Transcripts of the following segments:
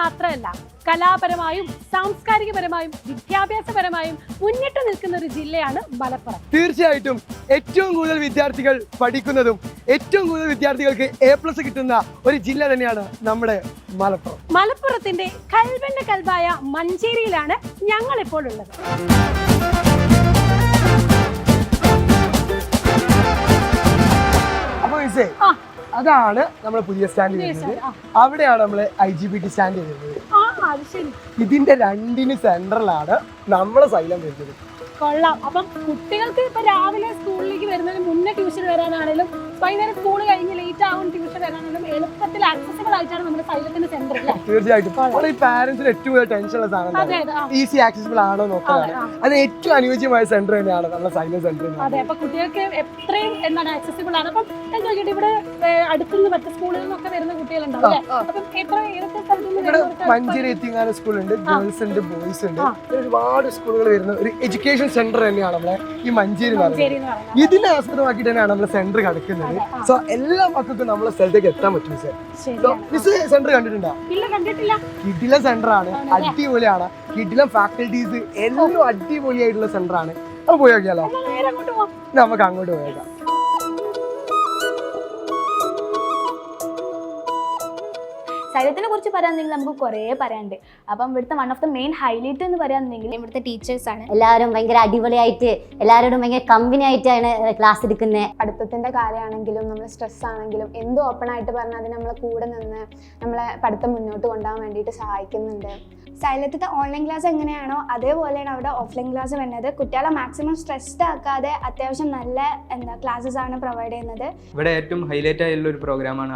മാത്രമല്ല കലാപരമായും സാംസ്കാരികപരമായും വിദ്യാഭ്യാസപരമായും മുന്നിട്ട് നിൽക്കുന്ന ഒരു ജില്ലയാണ് മലപ്പുറം. തീർച്ചയായിട്ടും ഏറ്റവും കൂടുതൽ വിദ്യാർത്ഥികൾ പഠിക്കുന്നതും ഏറ്റവും കൂടുതൽ വിദ്യാർത്ഥികൾക്ക് A+ കിട്ടുന്ന ഒരു ജില്ല തന്നെയാണ് നമ്മുടെ മലപ്പുറം. മലപ്പുറത്തിന്റെ കൽബന്റെ കൽബായ മഞ്ചേരിയിലാണ് ഞങ്ങൾ ഇപ്പോൾ ഉള്ളത്. അപ്പൊ അതാണ് നമ്മുടെ പുതിയ സ്റ്റാൻഡ് വരുന്നത്. അവിടെയാണ് നമ്മള് IGBT സ്റ്റാൻഡ് വരുന്നത്. ഇതിന്റെ രണ്ടിന് സെൻട്രലാണ് നമ്മുടെ സൈലം വരുന്നത്. കൊള്ളാം. അപ്പം കുട്ടികൾക്ക് ഇപ്പൊ രാവിലെ സ്കൂളിലേക്ക് വരുന്നതിന് മുന്നേ ട്യൂഷൻ വരാനാണെങ്കിലും വൈകുന്നേരം സ്കൂൾ കഴിഞ്ഞ് ലേറ്റ് ആവും ട്യൂഷൻ വരാനാണെങ്കിലും എളുപ്പത്തിൽ ആക്സസിബിൾ ആയിട്ടാണ് നമ്മുടെ സൈലത്തിന്റെ സെന്റർ. തീർച്ചയായിട്ടും ഈ പാരന്റ്സിന് ഏറ്റവും കൂടുതൽ ടെൻഷൻ ഉള്ള സാധനം ഈസി ആക്സസിബിൾ ആണോ നോക്കാനാണ്. അത് ഏറ്റവും അനുയോജ്യമായ സെന്റർ തന്നെയാണ് നമ്മുടെ സൈലന്റ് സെന്റർ. അതെ, അപ്പൊ കുട്ടികൾക്ക് എത്രയും എന്താണ് ആക്സസിബിൾ ആണ്. അപ്പം എന്താ ഇവിടെ അടുത്തുനിന്ന് മറ്റു സ്കൂളിൽ നിന്നൊക്കെ വരുന്ന കുട്ടികളുണ്ടാവും അല്ലേ? അപ്പം ഏതൊക്കെ സ്ഥലത്ത് മഞ്ചേരി എത്തിങ്ങാന സ്കൂളുണ്ട്, ഗേൾസ് ഉണ്ട്, ബോയ്സ് ഉണ്ട്, ഒരുപാട് സ്കൂളുകൾ വരുന്ന ഒരു എഡ്യൂക്കേഷൻ സെന്റർ തന്നെയാണ് നമ്മളെ ഈ മഞ്ചേരി എന്ന് പറയുന്നത്. ഇതിനെ ആസ്പദമാക്കിയിട്ട് തന്നെയാണ് നമ്മളെ സെന്റർ കിടക്കുന്നത്. സോ എല്ലാ മക്കൾക്കും നമ്മളെ സ്ഥലത്തേക്ക് എത്താൻ പറ്റും. സെന്റർ കണ്ടിട്ടുണ്ടോ? കിടിലൻ സെന്റർ ആണ്, അടിപൊളിയാണ്. കിടിലൻ ഫാക്കൽറ്റീസ് എല്ലാം അടിപൊളിയായിട്ടുള്ള സെന്റർ ആണ്. അത് പോയി നോക്കിയാലോ? നമുക്ക് അങ്ങോട്ട് പോയേക്കാം. സൈലത്തിനെ കുറിച്ച് പറയാന്നുണ്ടെങ്കിൽ നമുക്ക് കുറേ പറയാനുണ്ട്. അപ്പം ഇവിടുത്തെ one of the main highlight എന്ന് പറയാന്നുണ്ടെങ്കിൽ ഇവിടുത്തെ ടീച്ചേഴ്സാണ്. എല്ലാവരും ഭയങ്കര അടിപൊളിയായിട്ട് എല്ലാവരോടും ഭയങ്കര കമ്പനി ആയിട്ടാണ് ക്ലാസ് എടുക്കുന്നത്. പഠിത്തത്തിൻ്റെ കാര്യമാണെങ്കിലും നമ്മൾ സ്ട്രെസ് ആണെങ്കിലും എന്ത് ഓപ്പൺ ആയിട്ട് പറഞ്ഞാൽ അതിന് നമ്മളെ കൂടെ നിന്ന് നമ്മളെ പഠിത്തം മുന്നോട്ട് കൊണ്ടുപോകാൻ വേണ്ടിയിട്ട് സഹായിക്കുന്നുണ്ട്. സൈലത്തിൻ്റെ ഓൺലൈൻ ക്ലാസ് എങ്ങനെയാണോ അതേപോലെയാണ് അവിടെ ഓഫ്ലൈൻ ക്ലാസ് വരുന്നത്. കുട്ടികളെ മാക്സിമം സ്ട്രെസ്ഡ് ആക്കാതെ അത്യാവശ്യം നല്ല ക്ലാസ്സസ് ആണ് പ്രൊവൈഡ് ചെയ്യുന്നത്. ഇവിടെ ഏറ്റവും ഹൈലൈറ്റ് ആയിട്ടുള്ള ഒരു പ്രോഗ്രാമാണ്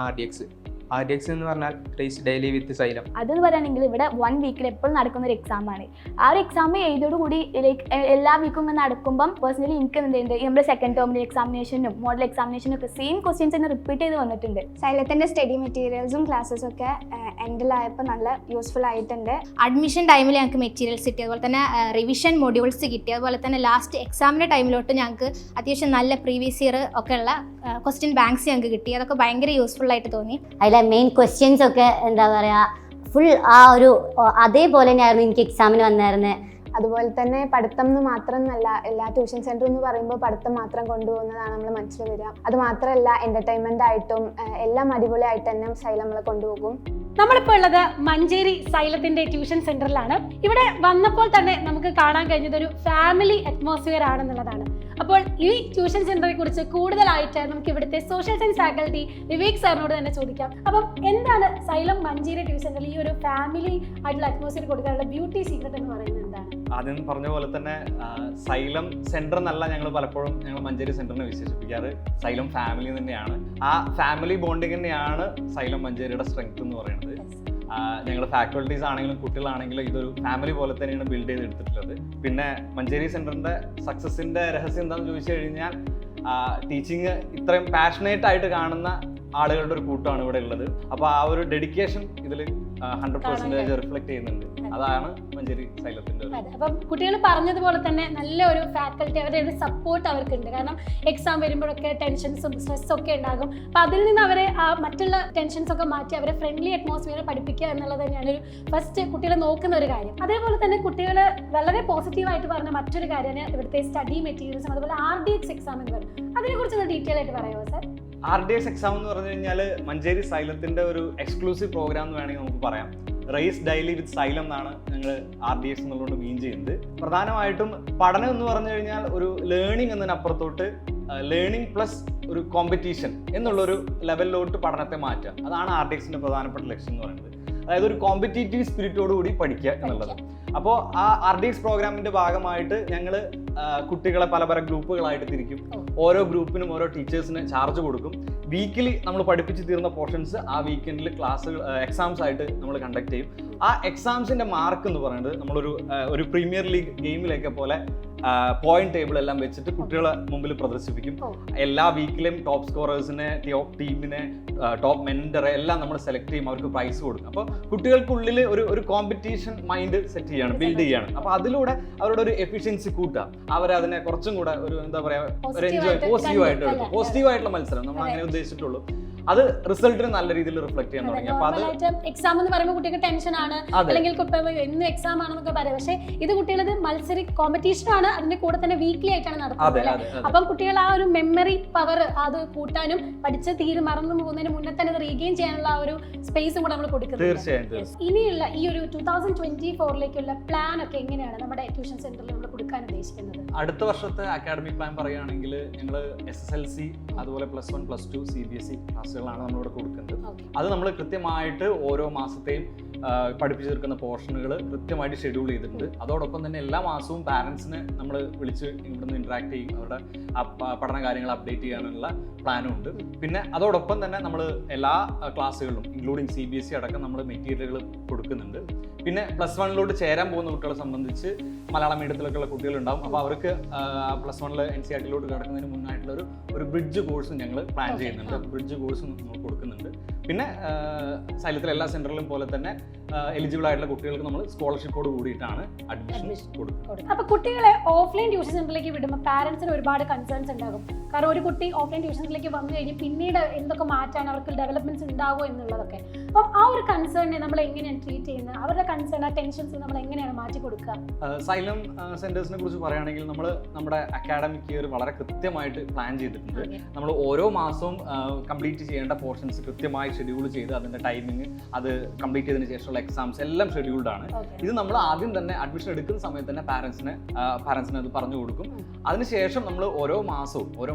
RDX എന്ന് പറഞ്ഞാൽ റേസ് ഡെയിലി വിത്ത് സൈലം. അതെന്ന് പറയുകയാണെങ്കിൽ ഇവിടെ 1 വീക്കിൽ എപ്പോഴും നടക്കുന്ന ഒരു എക്സാമാണ്. ആ ഒരു എക്സാം എഴുതോടുകൂടി ലൈക്ക് എല്ലാ വീക്കും ഇങ്ങനെ നടക്കുമ്പം പേഴ്സണലി എനിക്ക് എന്തുണ്ട് നമ്മുടെ സെക്കൻഡ് ടേമിലെ എക്സാമിനേഷനും മോഡൽ എക്സാമിനേഷനും ഒക്കെ സെയിം ക്വസ്റ്റ്യൻസ് തന്നെ റിപ്പീറ്റ് ചെയ്ത് വന്നിട്ടുണ്ട്. സൈലത്തിൻ്റെ സ്റ്റഡി മെറ്റീരിയൽസും ക്ലാസ്സസും ഒക്കെ എൻഡിലായപ്പോൾ നല്ല യൂസ്ഫുൾ ആയിട്ടുണ്ട്. അഡ്മിഷൻ ടൈമിൽ ഞങ്ങൾക്ക് മെറ്റീരിയൽസ് കിട്ടി, അതുപോലെ തന്നെ റിവിഷൻ മൊഡ്യൂൾസ് കിട്ടി, അതുപോലെ തന്നെ ലാസ്റ്റ് എക്സാമിൻ്റെ ടൈമിലോട്ട് ഞങ്ങൾക്ക് അത്യാവശ്യം നല്ല പ്രീവിയസ് ഇയർ ഒക്കെ ഉള്ള ക്വസ്റ്റ്യൻ ബാങ്ക്സ് ഞങ്ങൾക്ക് കിട്ടി. അതൊക്കെ ഭയങ്കര യൂസ്ഫുൾ ആയിട്ട് തോന്നി. മെയിൻ ക്വസ്റ്റ്യൻസ് ഒക്കെ എന്താ പറയുക ഫുൾ ആ ഒരു അതേപോലെ തന്നെയായിരുന്നു എനിക്ക് എക്സാമിന് വന്നായിരുന്നത്. അതുപോലെ തന്നെ പഠിത്തം എന്ന് മാത്രമല്ല, എല്ലാ ട്യൂഷൻ സെന്റർ എന്ന് പറയുമ്പോൾ പഠിത്തം മാത്രം കൊണ്ടുപോകുന്നതാണ് നമ്മൾ മനസ്സിൽ വരിക. അത് മാത്രമല്ല എന്റർടൈൻമെന്റ് ആയിട്ടും എല്ലാം അടിപൊളിയായിട്ട് തന്നെ സൈലം നമ്മളെ കൊണ്ടുപോകും. നമ്മളിപ്പോൾ ഉള്ളത് മഞ്ചേരി സൈലത്തിന്റെ ട്യൂഷൻ സെന്ററിലാണ്. ഇവിടെ വന്നപ്പോൾ തന്നെ നമുക്ക് കാണാൻ കഴിഞ്ഞത് ഒരു ഫാമിലി അറ്റ്മോസ്ഫിയർ ആണെന്നുള്ളതാണ്. അപ്പോൾ ഈ ട്യൂഷൻ സെന്ററെ കുറിച്ച് കൂടുതലായിട്ട് നമുക്ക് ഇവിടുത്തെ സോഷ്യൽ സയൻസ് ഫാക്കൽറ്റി വിവേക് സാറിനോട് തന്നെ ചോദിക്കാം. അപ്പം എന്താണ് സൈലം മഞ്ചേരി ട്യൂഷൻ സെന്ററിൽ ഈ ഒരു ഫാമിലി ആയിട്ടുള്ള അറ്റ്മോസ്ഫിയർ കൊടുക്കാനുള്ള ബ്യൂട്ടി സീക്രട്ട് എന്ന് പറയുന്നത് എന്താണ്? ആദ്യം പറഞ്ഞ പോലെ തന്നെ സൈലം സെന്റർ എന്നല്ല ഞങ്ങൾ പലപ്പോഴും മഞ്ചേരി സെന്ററിനെ വിശേഷിപ്പിക്കാറ്. സൈലം ഫാമിലി തന്നെയാണ്. ആ ഫാമിലി ബോണ്ടിങ് തന്നെയാണ് സൈലം മഞ്ചേരിയുടെ സ്ട്രെങ്ത് എന്ന് പറയുന്നത്. ഞങ്ങൾ ഫാക്കൽറ്റീസ് ആണെങ്കിലും കുട്ടികളാണെങ്കിലും ഇതൊരു ഫാമിലി പോലെ തന്നെയാണ് ബിൽഡ് ചെയ്തെടുത്തിട്ടുള്ളത്. പിന്നെ മഞ്ചേരി സെന്ററിന്റെ സക്സസിന്റെ രഹസ്യം എന്താണെന്ന് ചോദിച്ചു കഴിഞ്ഞാൽ ടീച്ചിങ് ഇത്രയും പാഷനേറ്റ് ആയിട്ട് കാണുന്ന ആളുകളുടെ ഒരു കൂട്ടമാണ് ഇവിടെ ഉള്ളത്. അപ്പോൾ ആ ഒരു ഡെഡിക്കേഷൻ ഇതിൽ 100% റിഫ്ലക്ട് ചെയ്യുന്നുണ്ട്. അതാണ് മഞ്ചേരി സൈലത്തിന്റെ. അപ്പം കുട്ടികൾ പറഞ്ഞതുപോലെ തന്നെ നല്ല ഒരു ഫാക്കൽറ്റി, അവരുടെ ഒരു സപ്പോർട്ട് അവർക്കുണ്ട്. കാരണം എക്സാം വരുമ്പോഴൊക്കെ ടെൻഷൻസും സ്ട്രെസ്സും ഒക്കെ ഉണ്ടാകും. അപ്പം അതിൽ നിന്ന് അവരെ മറ്റുള്ള ടെൻഷൻസ് ഒക്കെ മാറ്റി അവരെ ഫ്രണ്ട്ലി അറ്റ്മോസ്ഫിയർ പഠിപ്പിക്കുക എന്നുള്ളത് തന്നെയാണ് ഒരു ഫസ്റ്റ് കുട്ടികളെ നോക്കുന്ന ഒരു കാര്യം. അതേപോലെ തന്നെ കുട്ടികൾ വളരെ പോസിറ്റീവായിട്ട് പറഞ്ഞ മറ്റൊരു കാര്യമാണ് ഇവിടുത്തെ സ്റ്റഡി മെറ്റീരിയൽസും അതുപോലെ RDX എക്സാം എന്ന് പറയും. അതിനെക്കുറിച്ച് ഡീറ്റെയിൽ ആയിട്ട് പറയുമോ സാർ? RDX എക്സാം എന്ന് പറഞ്ഞു കഴിഞ്ഞാൽ മഞ്ചേരി സൈലത്തിന്റെ ഒരു എക്സ്ക്ലൂസീവ് പ്രോഗ്രാം എന്ന് വേണമെങ്കിൽ നമുക്ക് പറയാം. റേസ് ഡെയിലി വിത്ത് സൈലം എന്നാണ് ഞങ്ങൾ RDX എന്നുള്ളതുകൊണ്ട് മീൻ ചെയ്യുന്നത്. പ്രധാനമായിട്ടും പഠനം എന്ന് പറഞ്ഞു കഴിഞ്ഞാൽ ഒരു ലേണിംഗ് എന്നതിനപ്പുറത്തോട്ട് ലേണിംഗ് പ്ലസ് ഒരു കോമ്പറ്റീഷൻ എന്നുള്ളൊരു ലെവലിലോട്ട് പഠനത്തെ മാറ്റുക. അതാണ് RDXന്റെ പ്രധാനപ്പെട്ട ലക്ഷ്യം എന്ന് പറയുന്നത്. അതായത് ഒരു കോമ്പറ്റീറ്റീവ് സ്പിരിറ്റോട് കൂടി പഠിക്കുക എന്നുള്ളത്. അപ്പോൾ ആ RDX പ്രോഗ്രാമിന്റെ ഭാഗമായിട്ട് ഞങ്ങൾ കുട്ടികളെ പല പല ഗ്രൂപ്പുകളായിട്ട് തിരിക്കും. ഓരോ ഗ്രൂപ്പിനും ഓരോ ടീച്ചേഴ്സിന് ചാർജ് കൊടുക്കും. വീക്കിലി നമ്മൾ പഠിപ്പിച്ച് തീർന്ന പോർഷൻസ് ആ വീക്കെൻഡിൽ ക്ലാസ്സുകൾ എക്സാംസ് ആയിട്ട് നമ്മൾ കണ്ടക്ട് ചെയ്യും. ആ എക്സാംസിന്റെ മാർക്ക് എന്ന് പറയുന്നത് നമ്മളൊരു പ്രീമിയർ ലീഗ് ഗെയിമിലേക്ക് പോലെ പോയിന്റ് ടേബിൾ എല്ലാം വെച്ചിട്ട് കുട്ടികളെ മുമ്പിൽ പ്രദർശിപ്പിക്കും. എല്ലാ വീക്കിലും ടോപ്പ് സ്കോറേഴ്സിനെ, ടോപ്പ് ടീമിനെ, ടോപ്പ് മെന്ററെ എല്ലാം നമ്മൾ സെലക്ട് ചെയ്യും. അവർക്ക് പ്രൈസ് കൊടുക്കും. അപ്പോൾ കുട്ടികൾക്കുള്ളിൽ ഒരു കോമ്പറ്റീഷൻ മൈൻഡ് സെറ്റ് ചെയ്യാണ്, ബിൽഡ് ചെയ്യാണ്. അപ്പോൾ അതിലൂടെ അവരുടെ ഒരു എഫിഷ്യൻസി കൂട്ടുക. അവരതിനെ കുറച്ചും കൂടെ ഒരു എന്താ പറയുക ഒരു എൻജോയ് പോസിറ്റീവായിട്ട് എടുക്കും. പോസിറ്റീവായിട്ടുള്ള മത്സരം നമ്മൾ അങ്ങനെ ഉദ്ദേശിച്ചിട്ടുള്ളൂ. അത് റിസൾട്ടിന് നല്ല രീതിയിൽ റിഫ്ലക്ട് ചെയ്യാൻ തുടങ്ങി. അപ്പൊ അത് എക്സാം എന്ന് പറയുമ്പോൾ കുട്ടിക്ക് ടെൻഷൻ ആണ്, അല്ലെങ്കിൽ എന്നും എക്സാം ആണെന്നൊക്കെ പറയാം. പക്ഷേ ഇത് കുട്ടികളത് കോമ്പറ്റീഷൻ ആണ്, അതിന്റെ കൂടെ തന്നെ വീക്ക്ലി ആയിട്ടാണ് നടത്തുന്നത് അല്ലേ? അപ്പം കുട്ടികൾ ആ ഒരു മെമ്മറി പവർ അത് കൂട്ടാനും പഠിച്ച് മറന്നു പോകുന്നതിന് മുന്നേ തന്നെ റീഗെയിൻ ചെയ്യാനുള്ള ആ ഒരു സ്പേസും കൂടെ നമ്മൾ കൊടുക്കുന്നത്. തീർച്ചയായും. ഇനിയുള്ള ഈ ഒരു 2024ലേക്കുള്ള പ്ലാൻ ഒക്കെ എങ്ങനെയാണ് നമ്മുടെ ട്യൂഷൻ സെന്ററിൽ നമ്മൾ കൊടുക്കാൻ ഉദ്ദേശിക്കുന്നത്? അടുത്ത വർഷത്തെ അക്കാഡമിക് പ്ലാൻ പറയുകയാണെങ്കിൽ ഞങ്ങൾ SSLC അതുപോലെ +1 +2 CBSE ക്ലാസ്സുകളാണ് നമ്മളിവിടെ കൊടുക്കുന്നത്. അത് നമ്മൾ കൃത്യമായിട്ട് ഓരോ മാസത്തെയും പഠിപ്പിച്ചു തീർക്കുന്ന പോർഷനുകൾ കൃത്യമായിട്ട് ഷെഡ്യൂൾ ചെയ്തിട്ടുണ്ട്. അതോടൊപ്പം തന്നെ എല്ലാ മാസവും പാരൻസിനെ നമ്മൾ വിളിച്ച് ഇവിടുന്ന് ഇന്ററാക്ട് ചെയ്യും, അവരുടെ പഠന കാര്യങ്ങൾ അപ്ഡേറ്റ് ചെയ്യാനുള്ള പ്ലാനും ഉണ്ട്. പിന്നെ അതോടൊപ്പം തന്നെ നമ്മൾ എല്ലാ ക്ലാസ്സുകളിലും ഇൻക്ലൂഡിങ് CBSE അടക്കം നമ്മൾ മെറ്റീരിയലുകൾ കൊടുക്കുന്നുണ്ട്. പിന്നെ +1 ചേരാൻ പോകുന്ന കുട്ടികളെ സംബന്ധിച്ച് മലയാളം മീഡിയത്തിലൊക്കെയുള്ള കുട്ടികളുണ്ടാവും. അപ്പോൾ അവർക്ക് +1 NCERT കിടക്കുന്നതിന് മുന്നായിട്ടുള്ള ഒരു ബ്രിഡ്ജ് കോഴ്സും ഞങ്ങൾ പ്ലാൻ ചെയ്യുന്നുണ്ട്. ബ്രിഡ്ജ് കോഴ്സും നമ്മൾ കൊടുക്കുന്നുണ്ട്. പിന്നെ സൈലത്തിലെ എല്ലാ സെന്ററിലും പോലെ തന്നെ എലിജിബിൾ ആയിട്ടുള്ള കുട്ടികൾക്ക് നമ്മൾ സ്കോളർഷിപ്പോട് കൂടിയിട്ടാണ് അഡ്മിഷൻ കൊടുക്കുന്നത്. അപ്പോൾ കുട്ടികളെ ഓഫ്ലൈൻ ട്യൂഷൻ സെന്ററിലേക്ക് വിടുമ്പോൾ പാരന്റ്സിന് ഒരുപാട് കൺസേൺസ് ഉണ്ടാകും. കാരണം ഒരു കുട്ടി ഓഫ്ലൈൻ ട്യൂഷൻ സെന്ററിലേക്ക് വന്നു കഴിഞ്ഞ് പിന്നീട് എന്തൊക്കെ മാറ്റാൻ അവർക്ക് ഡെവലപ്മെന്റ്സ് ഉണ്ടാകുമോ എന്നുള്ളതൊക്കെ. അപ്പം ആ ഒരു കൺസേണിനെ നമ്മൾ എങ്ങനെയാണ് ട്രീറ്റ് ചെയ്യുന്നത്? അവരുടെ കൺസേൺ, ആ ടെൻഷൻസ് നമ്മൾ എങ്ങനെയാണ് മാറ്റി കൊടുക്കുക? സൈലം സെന്റേഴ്സിനെ കുറിച്ച് പറയുകയാണെങ്കിൽ നമ്മൾ നമ്മുടെ അക്കാഡമിക് ഇയർ വളരെ കൃത്യമായിട്ട് പ്ലാൻ ചെയ്തിട്ടുണ്ട്. നമ്മൾ ഓരോ മാസവും കംപ്ലീറ്റ് ചെയ്യേണ്ട പോർഷൻസ് കൃത്യമായി ഷെഡ്യൂൾ ചെയ്ത് അതിന്റെ ടൈമിംഗ്, അത് കംപ്ലീറ്റ് ചെയ്തതിന് ശേഷമുള്ള എക്സാംസ് എല്ലാം ഷെഡ്യൂൾഡ് ആണ്. ഇത് നമ്മൾ ആദ്യം തന്നെ അഡ്മിഷൻ എടുക്കുന്ന സമയത്ത് തന്നെ പാരന്റ്സിന് അത് പറഞ്ഞു കൊടുക്കും. അതിനുശേഷം നമ്മൾ ഓരോ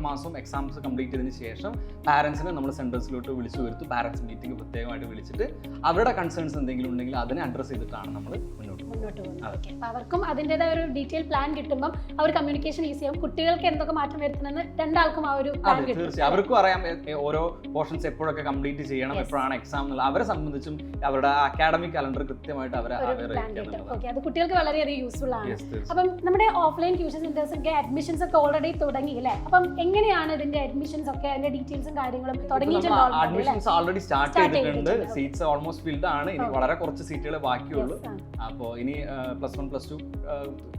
മാസവും എക്സാംസ് കംപ്ലീറ്റ് ചെയ്തതിന് ശേഷം പാരന്റ്സിനെ നമ്മൾ സെന്റേഴ്സിലോട്ട് വിളിച്ചു വരുത്തും. പാരന്റ്സ് മീറ്റിംഗ് പ്രത്യേകമായിട്ട് വിളിച്ചിട്ട് അവരുടെ കൺസേൺസ് എന്തെങ്കിലും ഉണ്ടെങ്കിൽ അതിനെ അഡ്രസ് ചെയ്തിട്ടാണ് നമ്മൾ മുന്നോട്ട് പോകുന്നത്. അവർക്കും അതിൻ്റെതായ ഒരു ഡീറ്റെയിൽ പ്ലാൻ കിട്ടുമ്പോൾ അവർ കമ്മ്യൂണിക്കേഷൻ ഈസി ആവും. കുട്ടികൾക്ക് എന്തൊക്കെ മാറ്റം വരുത്തണമെന്ന് രണ്ടാൾക്കും ആ ഒരു പ്ലാൻ കിട്ടും. തീർച്ചയായും അവർക്കും അറിയാം ഓരോ പോർഷൻസ് എപ്പോഴൊക്കെ കംപ്ലീറ്റ് ചെയ്യണം, എപ്പോഴാണ് എക്സാം എന്നുള്ള. അവരെ സംബന്ധിച്ചും അവരുടെ അക്കാഡമിക് കലണ്ടർ കൃത്യമായിട്ട് അവരെ അത് കുട്ടികൾക്ക് വളരെയധികം യൂസ്ഫുൾ ആണ്. അപ്പം നമ്മുടെ ഓഫ്ലൈൻ ട്യൂഷൻ സെന്റേഴ്സ് ഒക്കെ അഡ്മിഷൻസ് ഒക്കെ ഓൾറെഡി തുടങ്ങി അല്ലേ? അപ്പം എങ്ങനെയാണ് ഇതിന്റെ അഡ്മിഷൻസ് ഒക്കെ, അതിന്റെ ഡീറ്റെയിൽസും കാര്യങ്ങളും തുടങ്ങിയിട്ടുണ്ടോ? അഡ്മിഷൻസ് ഓൾറെഡി സ്റ്റാർട്ട് ചെയ്തിട്ടുണ്ട്. സീറ്റ്സ് ഓൾമോസ്റ്റ് ഫിൽഡ് ആണ്. ഇനി വളരെ കുറച്ച് സീറ്റുകൾ ബാക്കിയുള്ളൂ. അപ്പോൾ ഇനി +1 +2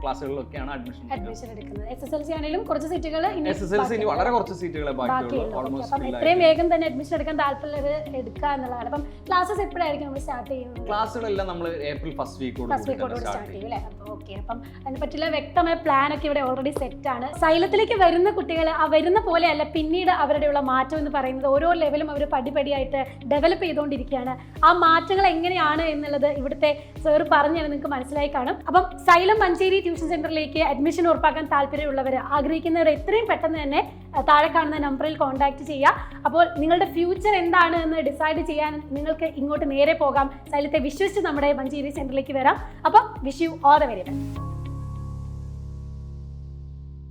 ക്ലാസ്സുകളിലൊക്കെയാണ് അഡ്മിഷൻ എടുക്കുന്നത്. SSLC ആണെങ്കിലും കുറച്ച് സീറ്റുകൾ, SSLC ഇനി വളരെ കുറച്ച് സീറ്റുകളെ ബാക്കിയുള്ളൂ. അപ്പം എത്രയും വേഗം തന്നെ അഡ്മിഷൻ എടുക്കാൻ താല്പര്യമുള്ളവർ എടുക്കുക എന്നുള്ളതാണ്. അപ്പം ക്ലാസ്സസ് എപ്പോഴായിരിക്കും നമ്മൾ സ്റ്റാർട്ട് ചെയ്യുന്നത്? ക്ലാസ്സുകളെല്ലാം നമ്മൾ April 1st വീക്കോട് സ്റ്റാർട്ട് ചെയ്യും അല്ലേ? ഓക്കെ. അപ്പം അതിനെ പറ്റിയുള്ള വ്യക്തമായ പ്ലാൻ ഒക്കെ ഇവിടെ ഓൾറെഡി സെറ്റ് ആണ്. സൈലത്തിലേക്ക് വരുന്ന കുട്ടികൾ ആ വരുന്ന പോലെയല്ല, പിന്നീട് അവരുടെയുള്ള മാറ്റം എന്ന് പറയുന്നത് ഓരോ ലെവലും അവർ പടിപടിയായിട്ട് ഡെവലപ്പ് ചെയ്തുകൊണ്ടിരിക്കുകയാണ്. ആ മാറ്റങ്ങൾ എങ്ങനെയാണ് എന്നുള്ളത് ഇവിടുത്തെ സാർ പറഞ്ഞാൽ നിങ്ങൾക്ക് മനസ്സിലായി കാണും. അപ്പം സൈലം മഞ്ചേരി ട്യൂഷൻ സെന്ററിലേക്ക് അഡ്മിഷൻ ഉറപ്പാക്കാൻ താല്പര്യമുള്ളവർ, ആഗ്രഹിക്കുന്നവർ എത്രയും പെട്ടെന്ന് തന്നെ താഴെ കാണുന്ന നമ്പറിൽ കോൺടാക്ട് ചെയ്യുക. അപ്പോൾ നിങ്ങളുടെ ഫ്യൂച്ചർ എന്താണ് എന്ന് ഡിസൈഡ് ചെയ്യാൻ നിങ്ങൾക്ക് ഇങ്ങോട്ട് നേരെ പോകാം. സൈലത്തെ വിശ്വസിച്ച് നമ്മുടെ മഞ്ചേരി സെന്ററിലേക്ക് വരാം. അപ്പം wish you all the very best.